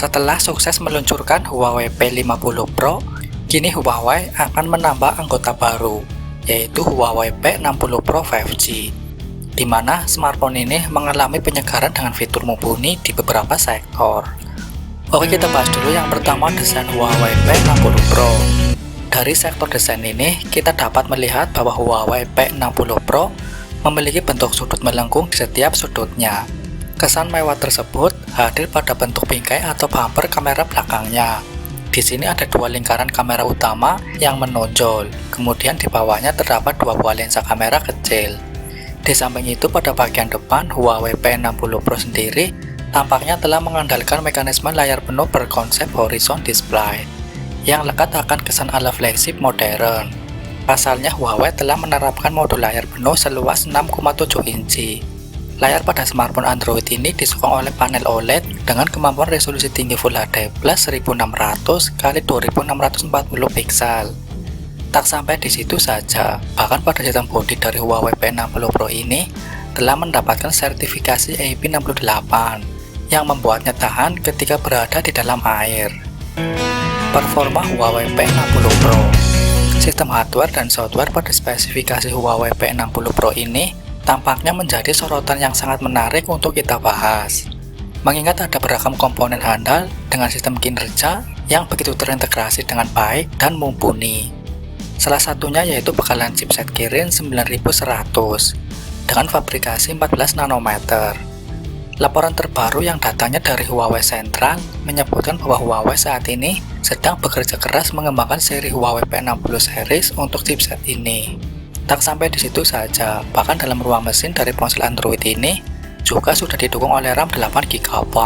Setelah sukses meluncurkan Huawei P50 Pro, kini Huawei akan menambah anggota baru, yaitu Huawei P60 Pro 5G, di mana smartphone ini mengalami penyegaran dengan fitur mumpuni di beberapa sektor. Oke, kita bahas dulu yang pertama, desain Huawei P60 Pro. Dari sektor desain ini, kita dapat melihat bahwa Huawei P60 Pro memiliki bentuk sudut melengkung di setiap sudutnya. Kesan mewah tersebut hadir pada bentuk bingkai atau bumper kamera belakangnya. Di sini ada dua lingkaran kamera utama yang menonjol, kemudian di bawahnya terdapat dua buah lensa kamera kecil. Di samping itu, pada bagian depan, Huawei P60 Pro sendiri tampaknya telah mengandalkan mekanisme layar penuh berkonsep horizon display yang lekat akan kesan ala flagship modern. Pasalnya, Huawei telah menerapkan mode layar penuh seluas 6,7 inci. Layar pada smartphone Android ini disokong oleh panel OLED dengan kemampuan resolusi tinggi Full HD Plus 1600 x 2640 pixel. Tak sampai di situ saja, bahkan pada sistem bodi dari Huawei P60 Pro ini telah mendapatkan sertifikasi IP68 yang membuatnya tahan ketika berada di dalam air. Performa Huawei P60 Pro. Sistem hardware dan software pada spesifikasi Huawei P60 Pro ini tampaknya menjadi sorotan yang sangat menarik untuk kita bahas. Mengingat ada beragam komponen handal dengan sistem kinerja yang begitu terintegrasi dengan baik dan mumpuni. Salah satunya yaitu bekalan chipset Kirin 9100 dengan fabrikasi 14 nanometer. Laporan terbaru yang datangnya dari Huawei Central menyebutkan bahwa Huawei saat ini sedang bekerja keras mengembangkan seri Huawei P60 series untuk chipset ini. Tak sampai di situ saja, bahkan dalam ruang mesin dari ponsel Android ini juga sudah didukung oleh RAM 8GB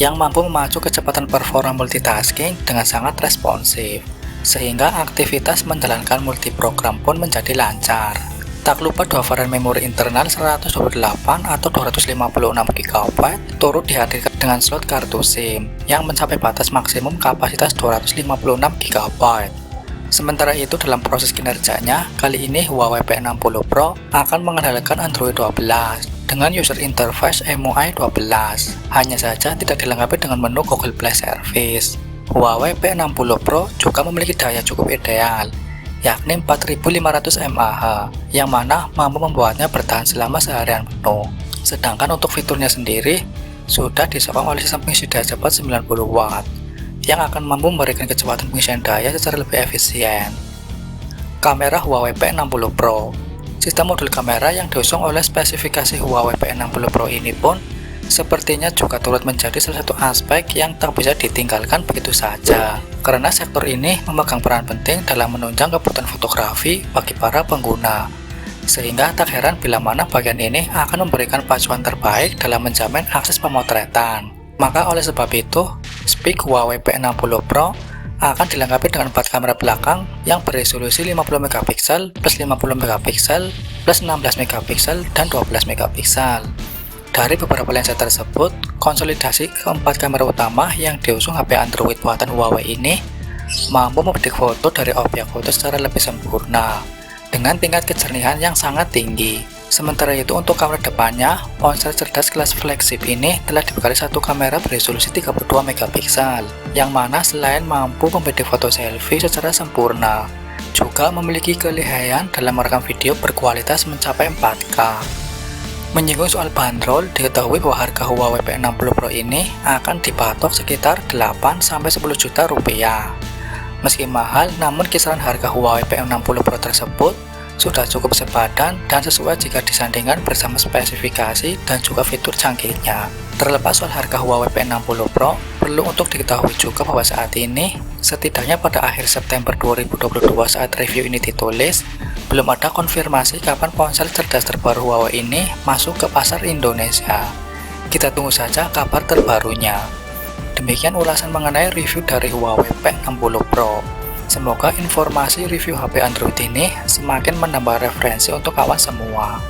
yang mampu memacu kecepatan performa multitasking dengan sangat responsif, sehingga aktivitas menjalankan multiprogram pun menjadi lancar. Tak lupa dua varian memori internal 128 atau 256GB turut dihadirkan dengan slot kartu SIM yang mencapai batas maksimum kapasitas 256GB. Sementara itu, dalam proses kinerjanya, kali ini Huawei P60 Pro akan mengandalkan Android 12 dengan user interface MUI 12. Hanya saja tidak dilengkapi dengan menu Google Play Service. Huawei P60 Pro juga memiliki daya cukup ideal, yakni 4500 mAh, yang mana mampu membuatnya bertahan selama seharian penuh. Sedangkan untuk fiturnya sendiri, sudah disokong oleh sistem pengisi daya cepat 90W. yang akan mampu memberikan kecepatan pengisian daya secara lebih efisien. Kamera Huawei P60 Pro. Sistem modul kamera yang diusung oleh spesifikasi Huawei P60 Pro ini pun sepertinya juga turut menjadi salah satu aspek yang tak bisa ditinggalkan begitu saja, karena sektor ini memegang peran penting dalam menunjang kebutuhan fotografi bagi para pengguna, sehingga tak heran bila mana bagian ini akan memberikan pacuan terbaik dalam menjamin akses pemotretan. Maka oleh sebab itu, Speak Huawei P60 Pro akan dilengkapi dengan 4 kamera belakang yang beresolusi 50MP plus 50MP plus 16MP dan 12MP. Dari beberapa lensa tersebut, konsolidasi keempat kamera utama yang diusung HP Android buatan Huawei ini mampu membidik foto dari objek foto secara lebih sempurna dengan tingkat kejernihan yang sangat tinggi. Sementara itu, untuk kamera depannya, ponsel cerdas kelas flagship ini telah dibekali satu kamera beresolusi 32MP, yang mana selain mampu membidik foto selfie secara sempurna, juga memiliki kelihayan dalam merekam video berkualitas mencapai 4K. Menyinggung soal bandrol, diketahui bahwa harga Huawei P60 Pro ini akan dipatok sekitar 8-10 juta rupiah. Meski mahal, namun kisaran harga Huawei P60 Pro tersebut sudah cukup sepadan dan sesuai jika disandingkan bersama spesifikasi dan juga fitur canggihnya. Terlepas soal harga Huawei P60 Pro, perlu untuk diketahui juga bahwa saat ini, setidaknya pada akhir September 2022 saat review ini ditulis, belum ada konfirmasi kapan ponsel cerdas terbaru Huawei ini masuk ke pasar Indonesia. Kita tunggu saja kabar terbarunya. Demikian ulasan mengenai review dari Huawei P60 Pro. Semoga informasi review HP Android ini semakin menambah referensi untuk kawan semua.